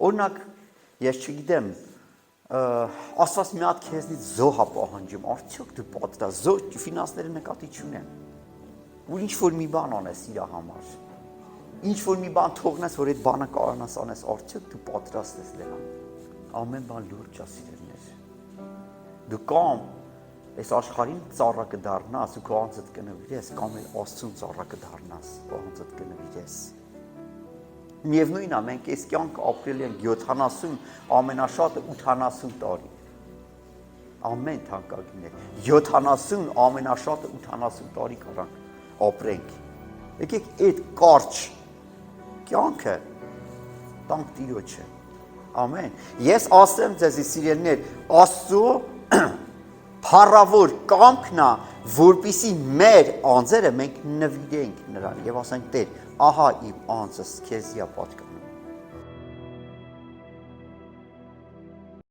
Օրինակ, ես չգիտեմ, Աստված մի հատ քեզնից զոհ է պահանջում, արդյոք դու պատրաստ զոհ ֆինանսների նկատի չունեմ։ Ու ինչ որ մի բան անես իր համար։ Ինչ որ մի բան թողնես, որ այդ բանը կարողանաս անես, արդյոք դու պատրաստ ես դրան։ Ամեն բան լուրջ է, սիրելիներ։ Դու կամ այս աշխարհին ծառա կդառնաս ու քո անձդ կնվիրես, կամ էլ Աստծուն ծառա կդառնաս, քո անձդ կնվիրես։ Միևնույնն է, մենք այս կյանքը ապրել ենք 70, ամենաշատը 80 տարի։ Ամեն թանկագիններ, 70, ամենաշատը 80 տարի կարանք ապրենք։ Եկեք այդ կարճ կյանքը տանք Տիրոջը։ Ամեն։ Ես ասեմ ձեզի սիրելիներ, Աստծո փառավոր կամքն է, որպեսզի մեր անձերը մենք նվիրենք նրան եւ ասենք Տեր, ահա իմ անձս քեզի է պատկանում։